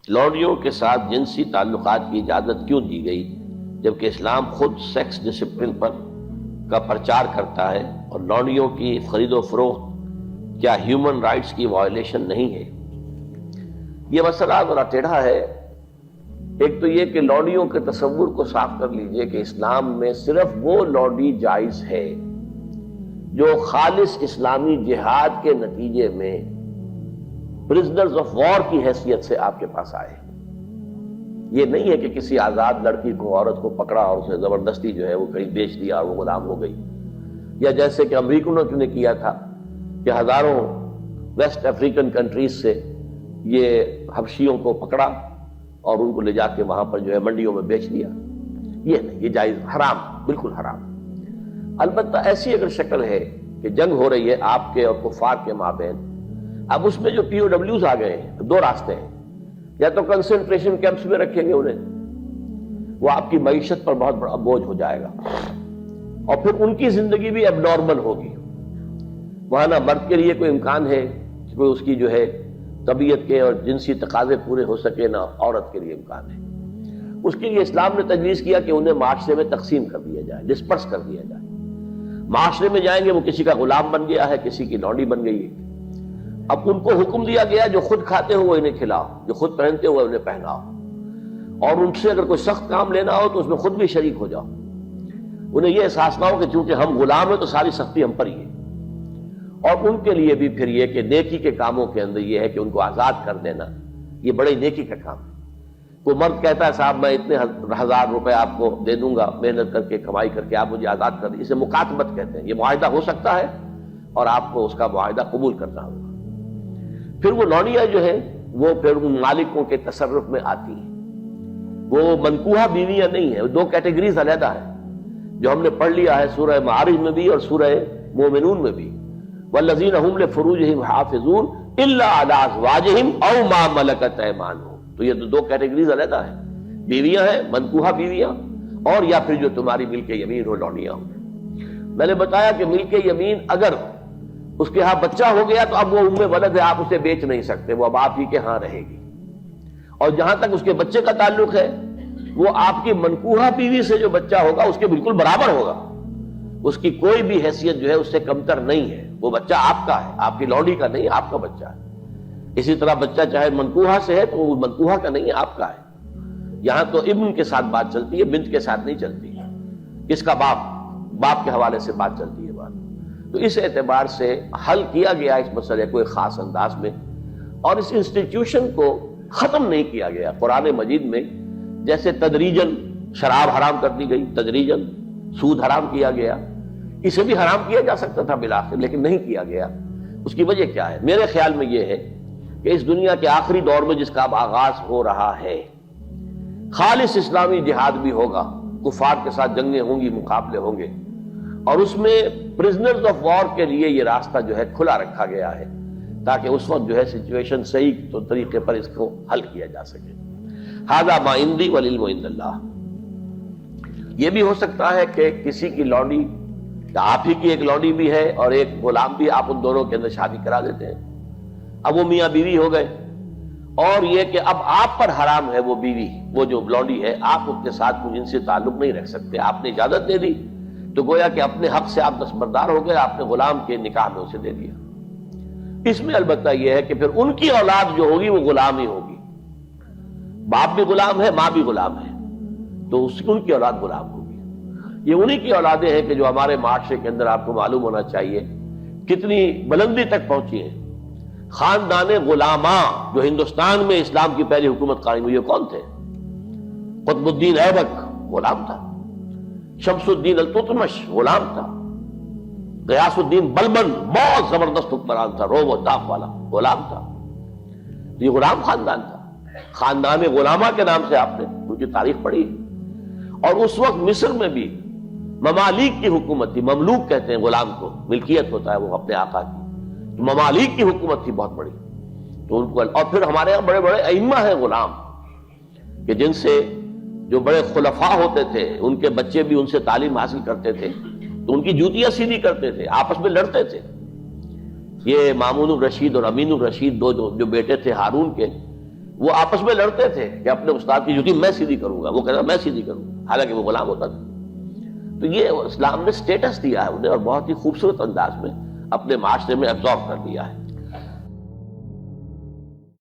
لونڈیوں کے ساتھ جنسی تعلقات کی اجازت کیوں دی گئی جبکہ اسلام خود سیکس ڈسپلن کا پرچار کرتا ہے، اور لونڈیوں کی خرید و فروخت کیا ہیومن رائٹس کی وائلیشن نہیں ہے؟ یہ مسئلہ ذرا ٹیڑھا ہے۔ ایک تو یہ کہ لونڈیوں کے تصور کو صاف کر لیجئے کہ اسلام میں صرف وہ لونڈی جائز ہے جو خالص اسلامی جہاد کے نتیجے میں پرزنرز آف وار کی حیثیت سے آپ کے پاس آئے۔ یہ نہیں ہے کہ کسی آزاد لڑکی کو، عورت کو پکڑا اور اسے زبردستی جو ہے وہ کہیں بیچ دیا اور وہ غلام ہو گئی، یا جیسے کہ امریکنوں نے کیا تھا کہ ہزاروں ویسٹ افریقن کنٹریز سے یہ حبشیوں کو پکڑا اور ان کو لے جا کے وہاں پر جو ہے منڈیوں میں بیچ دیا۔ یہ نہیں، یہ جائز، حرام، بالکل حرام۔ البتہ ایسی اگر شکل ہے کہ جنگ ہو رہی ہے آپ کے اور کفار کے مابین، اب اس میں جو پی او ڈبلیوز آ گئے ہیں، دو راستے ہیں، یا تو کنسنٹریشن کیمپس میں رکھیں گے انہیں، وہ آپ کی معیشت پر بہت بڑا بوجھ ہو جائے گا، اور پھر ان کی زندگی بھی اب نارمل ہوگی۔ وہاں نہ مرد کے لیے کوئی امکان ہے کہ کوئی اس کی جو ہے طبیعت کے اور جنسی تقاضے پورے ہو سکے، نہ عورت کے لیے امکان ہے۔ اس کے لیے اسلام نے تجویز کیا کہ انہیں معاشرے میں تقسیم کر دیا جائے، ڈسپرس کر دیا جائے۔ معاشرے میں جائیں گے وہ کسی کا غلام بن گیا ہے، کسی کی لونڈی بن گئی ہے۔ اب ان کو حکم دیا گیا جو خود کھاتے ہو انہیں کھلاؤ، جو خود پہنتے ہو انہیں پہناؤ، اور ان سے اگر کوئی سخت کام لینا ہو تو اس میں خود بھی شریک ہو جاؤ۔ انہیں یہ احساس نہ ہو کہ چونکہ ہم غلام ہیں تو ساری سختی ہم پر ہی ہے۔ اور ان کے لیے بھی پھر یہ کہ نیکی کے کاموں کے اندر یہ ہے کہ ان کو آزاد کر دینا، یہ بڑی نیکی کا کام ہے۔ کوئی مرد کہتا ہے صاحب میں اتنے 1000 روپے آپ کو دے دوں گا محنت کر کے، کمائی کر کے، آپ مجھے آزاد کر دیں، اسے مکاتبت کہتے ہیں۔ یہ معاہدہ ہو سکتا ہے اور آپ کو اس کا معاہدہ قبول کرنا ہوگا۔ پھر وہ لونڈیاں جو ہیں وہ پھر ان مالکوں کے تصرف میں آتی ہیں، وہ منکوحہ بیویاں نہیں ہیں، دو کیٹیگریز علیحدہ ہیں جو ہم نے پڑھ لیا ہے سورہ معارج میں بھی اور سورہ مومنون میں بھی۔ والذین هم لفروجہم حافظون الا علی ازواجہم او ما ملکت ایمانہم، تو یہ دو کیٹیگریز علیحدہ ہیں، بیویاں ہیں، منکوحہ بیویاں، اور یا پھر جو تمہاری ملک یمین ہو لونڈیاں ہوں۔ میں نے بتایا کہ ملک یمین اگر اس کے ہاں بچہ ہو گیا تو اب وہ ام ولد ہے، آپ اسے بیچ نہیں سکتے، وہ اب آپ ہی کے ہاں رہے گی۔ اور جہاں تک اس کے بچے کا تعلق ہے وہ آپ کی منکوحہ بیوی سے جو بچہ ہوگا اس کے بالکل برابر ہوگا، اس کی کوئی بھی حیثیت جو ہے اس سے کمتر نہیں ہے، وہ بچہ آپ کا ہے، آپ کی لونڈی کا نہیں، آپ کا بچہ ہے۔ اسی طرح بچہ چاہے منکوحہ سے ہے تو وہ منکوحہ کا نہیں ہے، آپ کا ہے۔ یہاں تو ابن کے ساتھ بات چلتی ہے، بنت کے ساتھ نہیں چلتی۔ کس کا باپ کے حوالے سے بات چلتی ہے بات۔ تو اس اعتبار سے حل کیا گیا اس مسئلے کو ایک خاص انداز میں، اور اس انسٹیٹیوشن کو ختم نہیں کیا گیا۔ قرآن مجید میں جیسے تدریجاً شراب حرام کر دی گئی، تدریجاً سود حرام کیا گیا، اسے بھی حرام کیا جا سکتا تھا بالآخر، لیکن نہیں کیا گیا۔ اس کی وجہ کیا ہے؟ میرے خیال میں یہ ہے کہ اس دنیا کے آخری دور میں جس کا اب آغاز ہو رہا ہے، خالص اسلامی جہاد بھی ہوگا، کفار کے ساتھ جنگیں ہوں گی، مقابلے ہوں گے، اور اس میں پرزنرز آف وار کے لیے یہ راستہ جو ہے کھلا رکھا گیا ہے تاکہ اس وقت جو ہے سچویشن صحیح طریقے پر اس کو حل کیا جا سکے۔ ھذا ما عندی والعلم عند اللہ۔ یہ بھی ہو سکتا ہے کہ کسی کی لونڈی، آپ ہی کی ایک لونڈی بھی ہے اور ایک غلام بھی، آپ ان دونوں کے اندر شادی کرا دیتے ہیں، اب وہ میاں بیوی ہو گئے، اور یہ کہ اب آپ پر حرام ہے وہ بیوی، وہ جو لونڈی ہے، آپ اس کے ساتھ کوئی جنسی تعلق نہیں رکھ سکتے۔ آپ نے اجازت دے دی تو گویا کہ اپنے حق سے آپ دستبردار ہو گئے، آپ نے غلام کے نکاح میں اسے دے دیا۔ اس میں البتہ یہ ہے کہ پھر ان کی اولاد جو ہوگی وہ غلام ہی ہوگی، باپ بھی غلام ہے، ماں بھی غلام ہے، تو ان کی اولاد غلام ہوگی۔ یہ انہی کی اولادیں ہیں کہ جو ہمارے معاشرے کے اندر آپ کو معلوم ہونا چاہیے کتنی بلندی تک پہنچی ہیں۔ خاندان غلاماں جو ہندوستان میں اسلام کی پہلی حکومت قائم ہوئی، کون تھے؟ قطب الدین ایبک غلام تھا، شمس الدین التتمش غلام تھا، غیاث الدین بلبن بہت زبردست حکمران تھا، روب و داغ والا، غلام تھا۔ یہ غلام خاندان تھا، خاندان غلامہ کے نام سے آپ نے ان کی تاریخ پڑھی۔ اور اس وقت مصر میں بھی ممالک کی حکومت تھی، مملوک کہتے ہیں غلام کو، ملکیت ہوتا ہے وہ اپنے آقا کی، تو ممالک کی حکومت تھی بہت بڑی، تو ان کو۔ اور پھر ہمارے یہاں بڑے بڑے ائمہ ہیں غلام، کہ جن سے جو بڑے خلفاء ہوتے تھے ان کے بچے بھی ان سے تعلیم حاصل کرتے تھے، تو ان کی جوتیاں سیدھی کرتے تھے، آپس میں لڑتے تھے۔ یہ مامون الرشید اور امین الرشید دو جو بیٹے تھے ہارون کے، وہ آپس میں لڑتے تھے کہ اپنے استاد کی جوتی میں سیدھی کروں گا، وہ کہتا میں سیدھی کروں گا، حالانکہ وہ غلام ہوتا تھا۔ تو یہ اسلام نے سٹیٹس دیا ہے انہیں، اور بہت ہی خوبصورت انداز میں اپنے معاشرے میں ایبزارب کر لیا ہے۔